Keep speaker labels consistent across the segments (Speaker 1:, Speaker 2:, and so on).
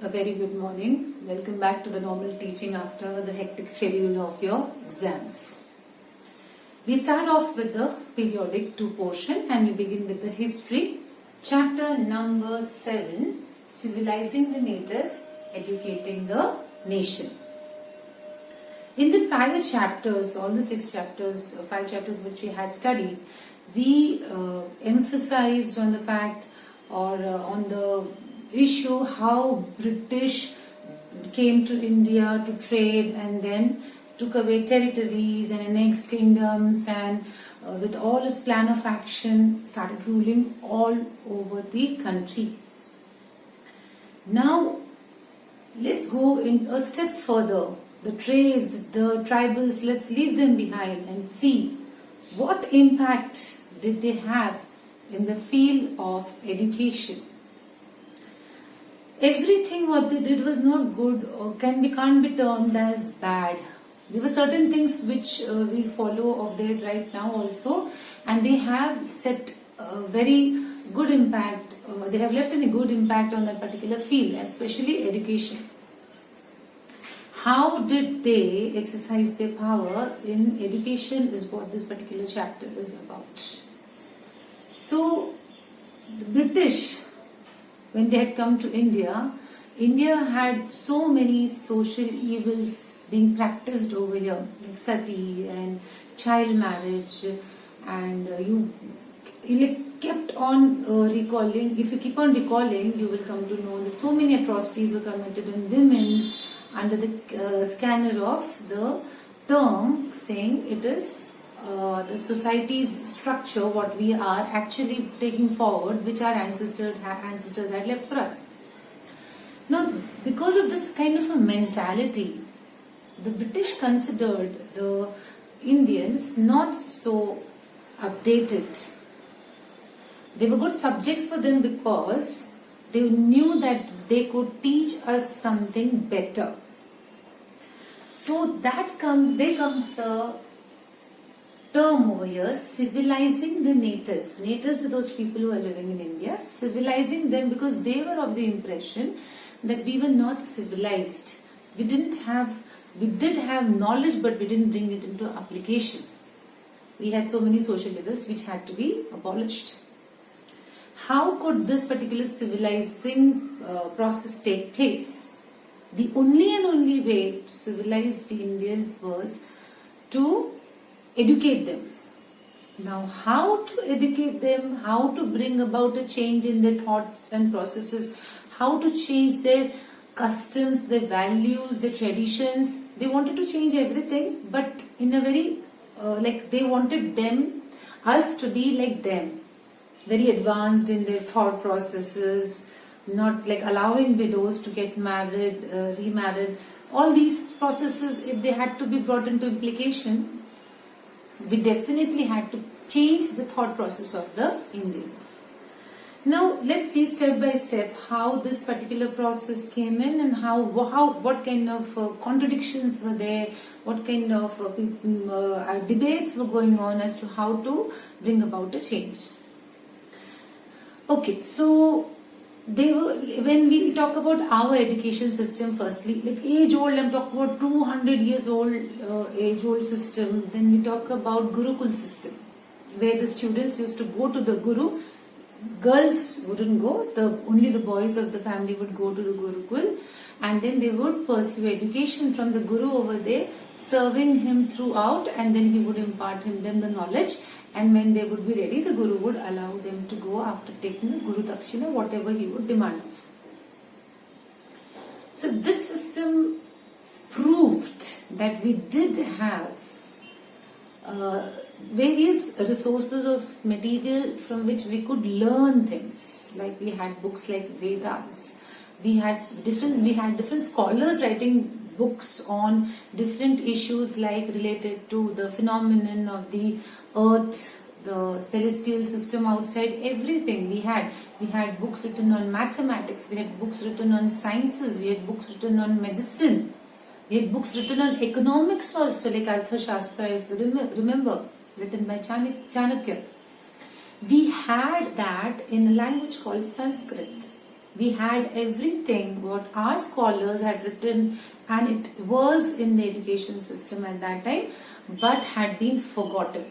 Speaker 1: A very good morning. Welcome back to the normal teaching after the hectic schedule of your exams. We start off with the periodic 2 portion and we begin with the history. Chapter number 7, Civilizing the Native, Educating the Nation. In the prior chapters, all the 5 chapters which we had studied, we emphasized on the fact on the issue how British came to India to trade and then took away territories and annexed kingdoms and with all its plan of action started ruling all over the country. Now let's go in a step further. The trades, the tribals, let's leave them behind and see what impact did they have in the field of education. Everything what they did was not good or can't be termed as bad. There were certain things which we follow of theirs right now also, and they have set a very good impact. They have left a good impact on that particular field, especially education. How did they exercise their power in education is what this particular chapter is about. So, the British, when they had come to India, India had so many social evils being practiced over here, like sati and child marriage, and you kept on recalling. If you keep on recalling, you will come to know that so many atrocities were committed on women under the scanner of the term saying it is the society's structure, what we are actually taking forward, which our ancestors had left for us. Now, because of this kind of a mentality, the British considered the Indians not so updated. They were good subjects for them because they knew that they could teach us something better. So there comes the term over here, civilizing the natives. Natives are those people who are living in India, civilizing them because they were of the impression that we were not civilized. We did have knowledge, but we didn't bring it into application. We had so many social evils which had to be abolished. How could this particular civilizing process take place? The only way to civilize the Indians was to educate them. Now, how to educate them, how to bring about a change in their thoughts and processes, how to change their customs, their values, their traditions. They wanted to change everything, but in a very, they wanted us to be like them. Very advanced in their thought processes, not like allowing widows to get married, remarried. All these processes, if they had to be brought into implication, we definitely had to change the thought process of the Indians. Now let's see step by step how this particular process came in and what kind of contradictions were there, what kind of debates were going on as to how to bring about a change. Okay, so when we talk about our education system, firstly, like age old, I'm talking about 200 years old age old system. Then we talk about Gurukul system, where the students used to go to the Guru. Girls wouldn't go, only the boys of the family would go to the Gurukul, and then they would pursue education from the Guru over there, serving him throughout, and then he would impart them the knowledge. And when they would be ready, the Guru would allow them to go after taking the Guru Dakshina, whatever he would demand of. So this system proved that we did have various resources of material from which we could learn things. Like we had books like Vedas. We had different scholars writing books on different issues like related to the phenomenon of the earth, the celestial system outside, everything we had. We had books written on mathematics, we had books written on sciences, we had books written on medicine, we had books written on economics also, like Arthashastra, if you remember, written by Chanakya. We had that in a language called Sanskrit. We had everything what our scholars had written, and it was in the education system at that time, but had been forgotten.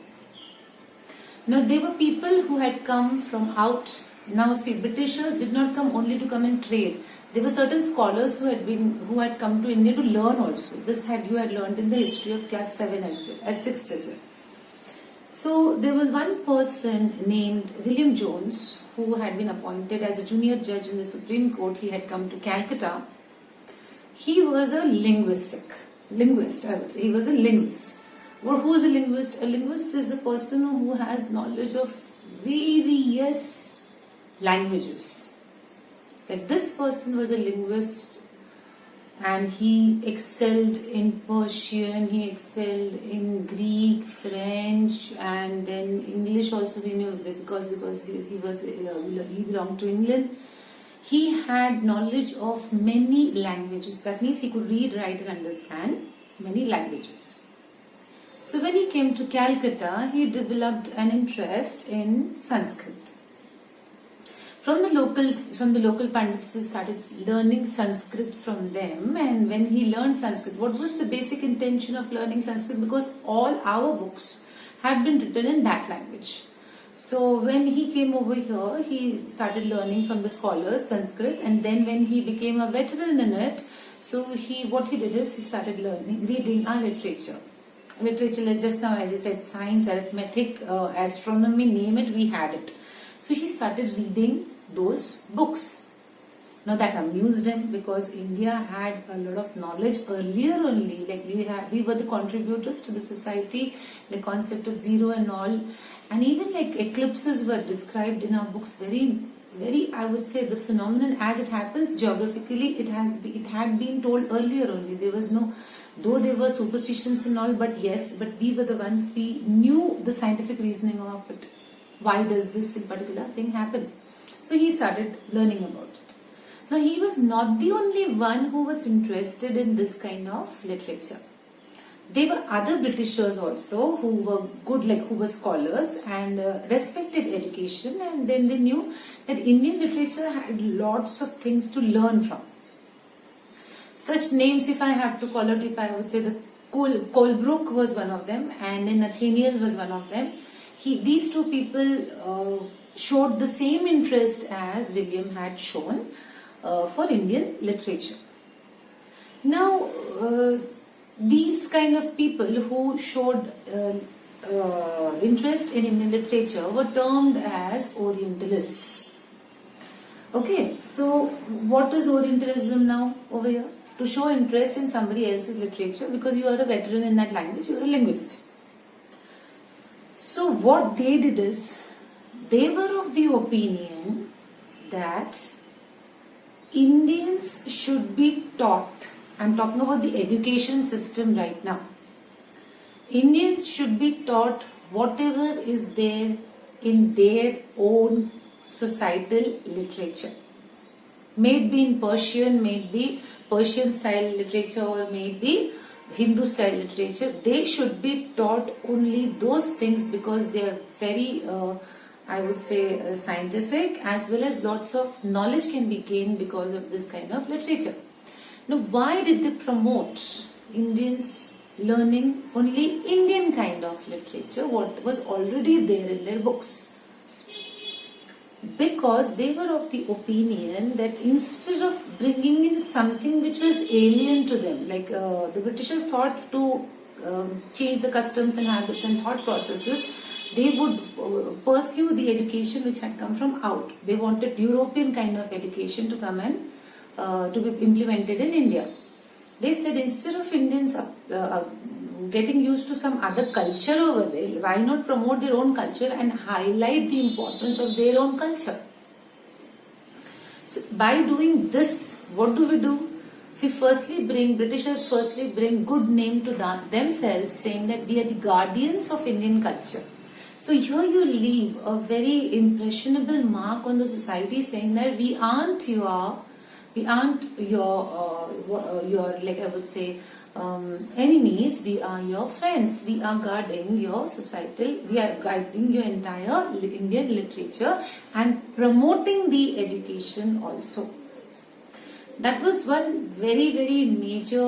Speaker 1: Now there were people who had come from out. Now see, Britishers did not come only to come and trade. There were certain scholars who had come to India to learn also. You had learned in the history of class 7 as well, as 6th as well. So there was one person named William Jones who had been appointed as a junior judge in the Supreme Court. He had come to Calcutta. He was a linguist, I would say. He was a linguist. Well, who is a linguist? A linguist is a person who has knowledge of various languages. Like this person was a linguist, and he excelled in Persian, he excelled in Greek, French, and then English also we knew because he belonged to England. He had knowledge of many languages. That means he could read, write and understand many languages. So when he came to Calcutta, he developed an interest in Sanskrit. From the local pandits, he started learning Sanskrit from them. And when he learned Sanskrit, what was the basic intention of learning Sanskrit? Because all our books had been written in that language. So when he came over here, he started learning from the scholars Sanskrit, and then when he became a veteran in it, so what he did is he started reading our literature. Literature, like just now as I said, science, arithmetic, astronomy, name it, we had it. So he started reading those books. Now that amused him because India had a lot of knowledge earlier only. Like we were the contributors to the society, the concept of zero and all, and even like eclipses were described in our books very, very. I would say the phenomenon as it happens geographically, it had been told earlier only. There was no, though there were superstitions and all, but we were the ones, we knew the scientific reasoning of it. Why does this particular thing happen? So he started learning about it. Now he was not the only one who was interested in this kind of literature. There were other Britishers also who were good, who were scholars and respected education, and then they knew that Indian literature had lots of things to learn from. Such names, if I have to call it, I would say the Colebrook was one of them, and then Nathaniel was one of them. These two people showed the same interest as William had shown for Indian literature. Now, these kind of people who showed interest in Indian literature were termed as Orientalists. Okay, so what is Orientalism now over here? To show interest in somebody else's literature because you are a veteran in that language, you are a linguist. So what they did is, they were of the opinion that Indians should be taught, I'm talking about the education system right now, Indians should be taught whatever is there in their own societal literature. May it be in Persian, may it be Persian style literature, or may it be Hindu style literature. They should be taught only those things because they are very, I would say, scientific, as well as lots of knowledge can be gained because of this kind of literature. Now, why did they promote Indians learning only Indian kind of literature, what was already there in their books? Because they were of the opinion that instead of bringing in something which was alien to them, like the Britishers thought to change the customs and habits and thought processes, they would pursue the education which had come from out. They wanted European kind of education to come and to be implemented in India. They said instead of Indians getting used to some other culture over there, why not promote their own culture and highlight the importance of their own culture? So by doing this, what do? Britishers firstly bring good name to themselves, saying that we are the guardians of Indian culture. So here you leave a very impressionable mark on the society, saying that we aren't We aren't your like I would say enemies. We are your friends. We are guarding your societal. We are guiding your entire Indian literature and promoting the education also. That was one very major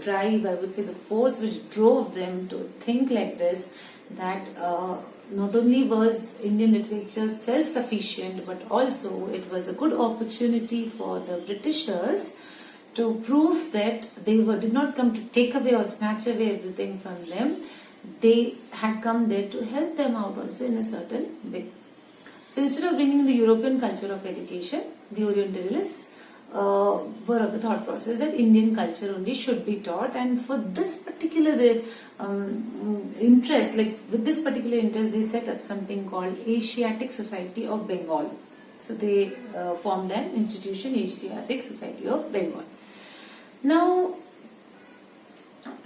Speaker 1: drive, I would say, the force which drove them to think like this, that not only was Indian literature self-sufficient, but also it was a good opportunity for the Britishers to prove that they did not come to take away or snatch away everything from them. They had come there to help them out also in a certain way. So instead of bringing the European culture of education, the Orientalists were of the thought process that Indian culture only should be taught, and for this particular interest, like with this particular interest, they set up something called Asiatic Society of Bengal. So they formed an institution, Asiatic Society of Bengal. Now,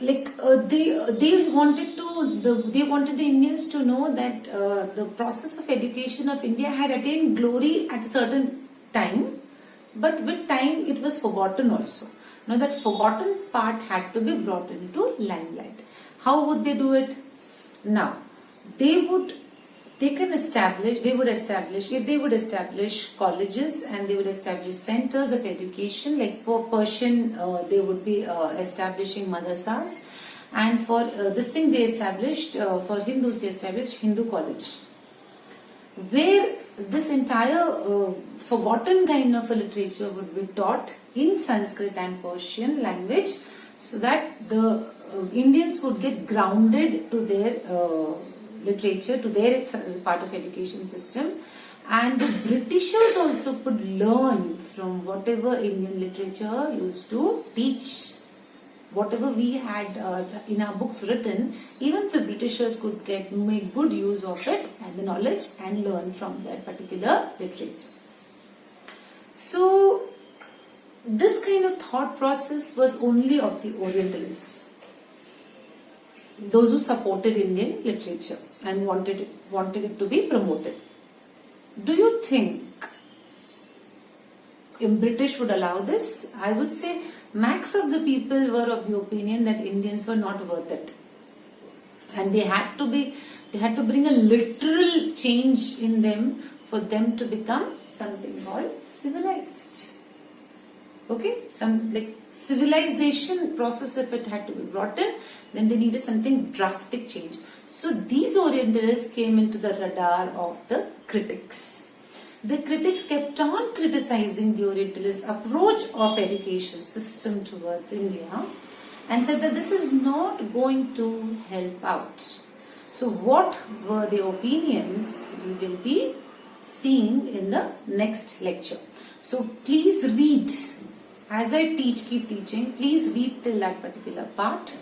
Speaker 1: like they wanted the Indians to know that the process of education of India had attained glory at a certain time. But with time, it was forgotten also. Now that forgotten part had to be brought into limelight. How would they do it? Now, they would establish colleges, and they would establish centers of education. Like for Persian, they would be establishing madrasas. And for this thing they established, for Hindus, they established Hindu college, where this entire forgotten kind of a literature would be taught in Sanskrit and Persian language, so that the Indians would get grounded to their literature, to their part of education system, and the Britishers also could learn from whatever Indian literature used to teach. Whatever we had in our books written, even the Britishers could make good use of it and the knowledge and learn from that particular literature. So this kind of thought process was only of the Orientalists, those who supported Indian literature and wanted it to be promoted. Do you think British would allow this? I would say max of the people were of the opinion that Indians were not worth it, and they had to bring a literal change in them for them to become something called civilized. Okay, some like civilization process of it had to be brought in. Then they needed something drastic change. So these Orientalists came into the radar of the critics. The critics kept on criticizing the Orientalist approach of education system towards India and said that this is not going to help out. So what were the opinions we will be seeing in the next lecture. So please read. As I keep teaching, please read till that particular part.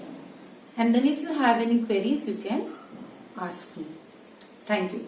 Speaker 1: And then if you have any queries, you can ask me. Thank you.